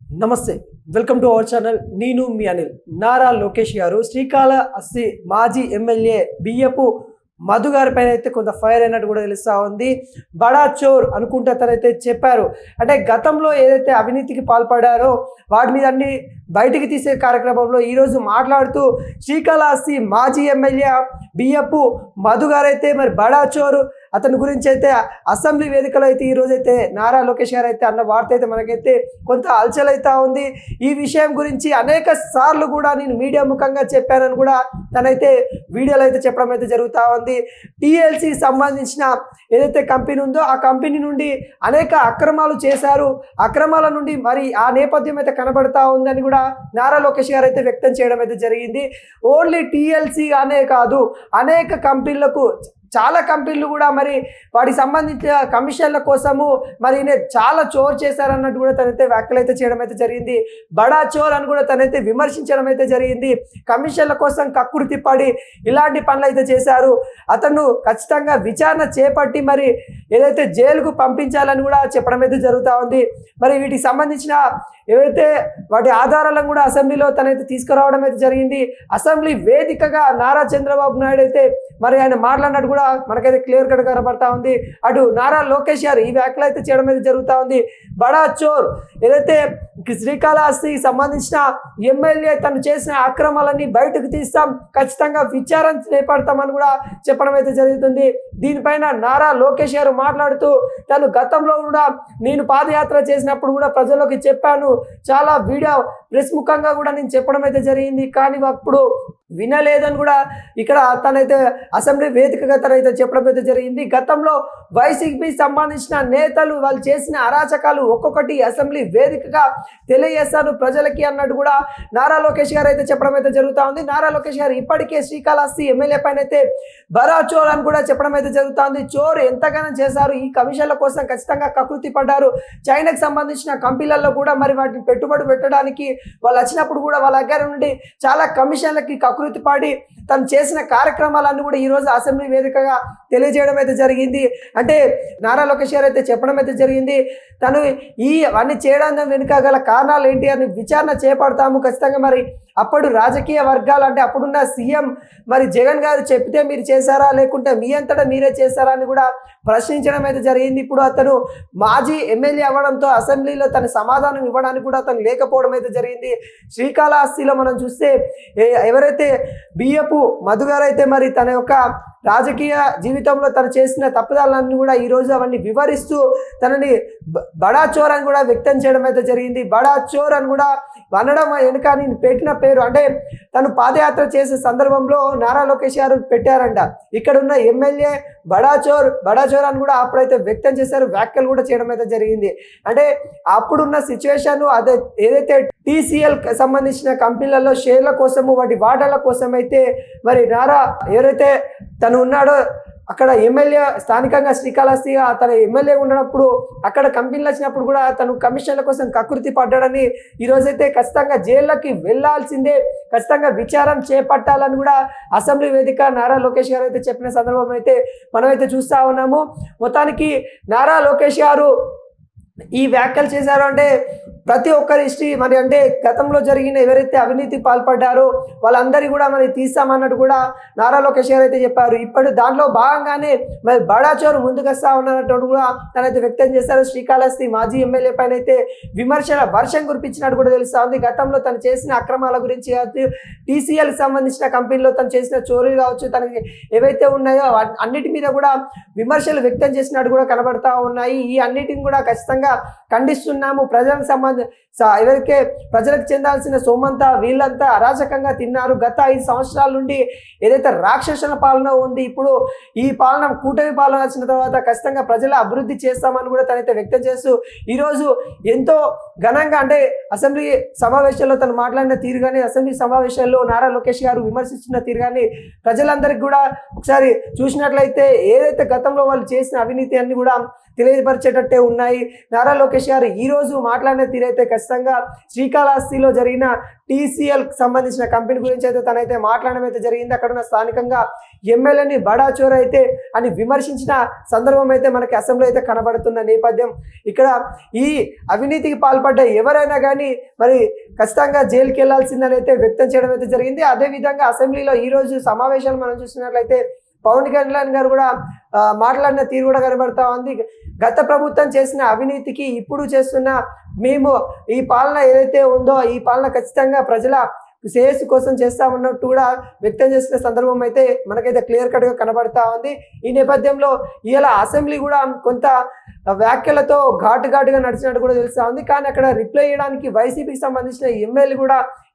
నమస్తే. Welcome to our channel. నేను మీ అనిల్. నారా లోకేష్ గారు శ్రీకాళహస్తి మాజీ ఎమ్మెల్యే బియ్యపు మధు గారి పైన అయితే కొంత ఫైర్ అయినట్టు కూడా తెలుస్తూ ఉంది. బడా చోర్ అనుకుంటే తనైతే చెప్పారు. అంటే గతంలో ఏదైతే అవినీతికి పాల్పడారో వాటి మీద అన్ని బయటికి తీసే కార్యక్రమంలో ఈరోజు మాట్లాడుతూ శ్రీకాళహస్తి మాజీ ఎమ్మెల్యే బియ్యపు మధు గారైతే మరి బడా చోరు అతని గురించి అయితే అసెంబ్లీ వేదికలో అయితే ఈరోజైతే నారా లోకేష్ గారు అయితే అన్న వార్త అయితే మనకైతే కొంత అలచలైతా ఉంది. ఈ విషయం గురించి అనేక సార్లు కూడా నేను మీడియా ముఖంగా చెప్పానని కూడా తనైతే వీడియోలో అయితే చెప్పడం అయితే జరుగుతూ ఉంది. టీఎల్సీ సంబంధించిన ఏదైతే కంపెనీ ఉందో ఆ కంపెనీ నుండి అనేక అక్రమాలు చేశారు. అక్రమాల నుండి మరి ఆ నేపథ్యం అయితే కనబడతా ఉందని కూడా నారా లోకేష్ గారు అయితే వ్యక్తం చేయడం అయితే జరిగింది. ఓన్లీ టీఎల్సీ అనే కాదు, అనేక కంపెనీలకు చాలా కంపెనీలు కూడా మరి వాటికి సంబంధించిన కమిషన్ల కోసము మరి చాలా చోర్ చేశారన్నట్టు కూడా తనైతే వ్యాఖ్యలు అయితే చేయడం అయితే జరిగింది. బడా చోర్ అని కూడా తనైతే విమర్శించడం అయితే జరిగింది. కమిషన్ల కోసం కక్కుర్తి పడి ఇలాంటి పనులు అయితే చేశారు. అతను ఖచ్చితంగా విచారణ చేపట్టి మరి ఏదైతే జైలుకు పంపించాలని కూడా చెప్పడం అయితే జరుగుతూ ఉంది. మరి వీటికి సంబంధించిన ఏవైతే వాటి ఆధారాలను కూడా అసెంబ్లీలో తనైతే తీసుకురావడం అయితే జరిగింది. అసెంబ్లీ వేదికగా నారా చంద్రబాబు నాయుడు అయితే మరి ఆయన మాట్లాడినట్టు కూడా మనకైతే క్లియర్ కట్ కనబడతా ఉంది. అటు నారా లోకేష్ గారు ఈ వ్యాఖ్యలు అయితే చేయడం అయితే జరుగుతూ ఉంది. బడా చోర్ ఏదైతే శ్రీకాళహస్తికి సంబంధించిన ఎమ్మెల్యే తను చేసిన అక్రమాలన్నీ బయటకు తీస్తాం, ఖచ్చితంగా విచారణ చేపడతామని కూడా చెప్పడం అయితే జరుగుతుంది. దీనిపైన నారా లోకేష్ గారు మాట్లాడుతూ తను గతంలో కూడా నేను పాదయాత్ర చేసినప్పుడు కూడా ప్రజల్లోకి చెప్పాను, చాలా వీడియో ప్రెస్ ముఖంగా కూడా నేను చెప్పడం అయితే జరిగింది, కానీ అప్పుడు వినలేదని కూడా ఇక్కడ తనైతే అసెంబ్లీ వేదికగా తనైతే చెప్పడం అయితే జరిగింది. గతంలో వైసీపీ సంబంధించిన నేతలు వాళ్ళు చేసిన అరాచకాలు ఒక్కొక్కటి అసెంబ్లీ వేదికగా తెలియజేస్తాను ప్రజలకి అన్నట్టు కూడా నారా లోకేష్ గారు అయితే చెప్పడం అయితే జరుగుతూ ఉంది. నారా లోకేష్ గారు ఇప్పటికే శ్రీకాళహస్తి ఎమ్మెల్యే పైన అయితే బరా చోర్ అని కూడా చెప్పడం అయితే జరుగుతూ ఉంది. చోర్ ఎంతగానో చేశారు, ఈ కమిషన్ల కోసం ఖచ్చితంగా కకృతి పడ్డారు. చైనాకు సంబంధించిన కంపెనీలలో కూడా మరి వాటిని పెట్టుబడి పెట్టడానికి వాళ్ళు వచ్చినప్పుడు కూడా వాళ్ళ దగ్గర నుండి చాలా కమిషన్లకి కకృతి పడి తను చేసిన కార్యక్రమాలన్నీ కూడా ఈరోజు అసెంబ్లీ వేదికగా తెలియజేయడం అయితే జరిగింది. అంటే నారా లోకేష్ గారు అయితే చెప్పడం అయితే జరిగింది, తను అన్నీ చేయడానికి వెనుక గల కారణాలు ఏంటి అని విచారణ చేపడతాము ఖచ్చితంగా. మరి అప్పుడు రాజకీయ వర్గాలు అంటే అప్పుడున్న సీఎం మరి జగన్ గారు చెప్తే మీరు చేశారా లేకుంటే మీ అంతటా మీరే చేశారా అని కూడా ప్రశ్నించడం అయితే జరిగింది. ఇప్పుడు అతను మాజీ ఎమ్మెల్యే అవ్వడంతో అసెంబ్లీలో తన సమాధానం ఇవ్వడానికి కూడా అతను లేకపోవడం అయితే జరిగింది. శ్రీకాళహస్తిలో మనం చూస్తే ఎవరైతే బియ్యపు మధు గారు అయితే మరి తన యొక్క రాజకీయ జీవితంలో తను చేసిన తప్పుదాలన్నీ కూడా ఈరోజు అవన్నీ వివరిస్తూ తనని బడా చోర్ అని కూడా వ్యక్తం చేయడం అయితే జరిగింది. బడా చోర్ అని కూడా అనడం వెనుక నేను పెట్టిన పేరు అంటే తను పాదయాత్ర చేసే సందర్భంలో నారా లోకేష్ గారు పెట్టారంట, ఇక్కడ ఉన్న ఎమ్మెల్యే బడా చోర్ అని కూడా అప్పుడైతే వ్యక్తం చేశారు, వ్యాఖ్యలు కూడా చేయడం అయితే జరిగింది. అంటే అప్పుడున్న సిచ్యువేషన్ అదే ఏదైతే టీసీఎల్ సంబంధించిన కంపెనీలలో షేర్ల కోసము వాటి వాటాల కోసం అయితే మరి నారా ఎవరైతే తను ఉన్నాడో అక్కడ ఎమ్మెల్యే స్థానికంగా శ్రీకాళహస్తిగా తన ఎమ్మెల్యే ఉన్నప్పుడు అక్కడ కంపెనీలు వచ్చినప్పుడు కూడా తను కమిషన్ల కోసం కకృతి పడ్డాడని ఈరోజైతే ఖచ్చితంగా జైల్లోకి వెళ్లాల్సిందే, ఖచ్చితంగా విచారణ చేపట్టాలని కూడా అసెంబ్లీ వేదిక నారా లోకేష్ గారు అయితే చెప్పిన సందర్భం అయితే మనమైతే చూస్తూ ఉన్నాము. మొత్తానికి నారా లోకేష్ గారు ఈ వ్యాఖ్యలు చేశారు అంటే ప్రతి ఒక్కరి హిస్టరీ మరి అంటే గతంలో జరిగిన ఎవరైతే అవినీతి పాల్పడ్డారో వాళ్ళందరినీ కూడా మరి తీస్తామన్నట్టు కూడా నారా లోకేష్ గారు అయితే చెప్పారు. ఇప్పుడు దాంట్లో భాగంగానే మరి బడా చోరు ముందుకు వస్తా ఉన్నట్టు కూడా తనైతే వ్యక్తం చేశారు. శ్రీకాళహస్తి మాజీ ఎమ్మెల్యే పైన అయితే విమర్శల వర్షం కురిపించినట్టు కూడా తెలుస్తూ ఉంది. గతంలో తను చేసిన అక్రమాల గురించి కావచ్చు, టీసీఎల్ సంబంధించిన కంపెనీలో తను చేసిన చోరీలు కావచ్చు, తనకి ఏవైతే ఉన్నాయో అన్నిటి మీద కూడా విమర్శలు వ్యక్తం చేసినట్టు కూడా కనబడతా ఉన్నాయి. ఈ అన్నిటిని కూడా ఖచ్చితంగా ఖండిస్తున్నాము. ప్రజలకు ఎవరికే ప్రజలకు చెందాల్సిన సొమ్మంతా వీళ్ళంతా అరాచకంగా తిన్నారు. గత 5 సంవత్సరాల నుండి ఏదైతే రాక్షసన పాలన ఉంది, ఇప్పుడు ఈ పాలన కూటమి పాలన వచ్చిన తర్వాత ఖచ్చితంగా ప్రజల అభివృద్ధి చేస్తామని కూడా తనైతే వ్యక్తం చేస్తూ ఈరోజు ఎంతో ఘనంగా అంటే అసెంబ్లీ సమావేశాల్లో తను మాట్లాడిన తీరు కానీ అసెంబ్లీ సమావేశాల్లో నారా లోకేష్ గారు విమర్శిస్తున్న తీరు కానీ ప్రజలందరికీ కూడా ఒకసారి చూసినట్లయితే ఏదైతే గతంలో వాళ్ళు చేసిన అవినీతి అన్ని కూడా తెలియపరిచేటట్టే ఉన్నాయి. నారా లోకేష్ గారు ఈ రోజు మాట్లాడిన తీరైతే ఖచ్చితంగా శ్రీకాళహస్తిలో జరిగిన TCL సంబంధించిన కంపెనీ గురించి అయితే తనైతే మాట్లాడడం అయితే జరిగింది. అక్కడ ఉన్న స్థానికంగా ఎమ్మెల్యేని బడా చోర్ అయితే అని విమర్శించిన సందర్భం అయితే మనకి అసెంబ్లీ అయితే కనబడుతున్న నేపథ్యం. ఇక్కడ ఈ అవినీతికి పాల్పడ్డ ఎవరైనా కానీ మరి ఖచ్చితంగా జైలుకి వెళ్లాల్సిందని అయితే వ్యక్తం చేయడం అయితే జరిగింది. అదేవిధంగా అసెంబ్లీలో ఈ రోజు సమావేశాలు మనం చూసినట్లయితే పవన్ కళ్యాణ్ గారు కూడా మాట్లాడిన తీరు కూడా కనబడతా ఉంది. గత ప్రభుత్వం చేసిన అవినీతికి ఇప్పుడు చేస్తున్న మేము ఈ పాలన ఏదైతే ఉందో ఈ పాలన ఖచ్చితంగా ప్రజల శ్రేయస్సు కోసం చేస్తామన్నట్టు కూడా వ్యక్తం చేసిన సందర్భం అయితే మనకైతే క్లియర్ కట్గా కనబడతా ఉంది. ఈ నేపథ్యంలో ఇలా అసెంబ్లీ కూడా కొంత వ్యాఖ్యలతో ఘాటుగా నడిచినట్టు కూడా తెలుస్తా ఉంది. కానీ అక్కడ రిప్లై చేయడానికి వైసీపీకి సంబంధించిన ఎమ్మెల్యే కూడా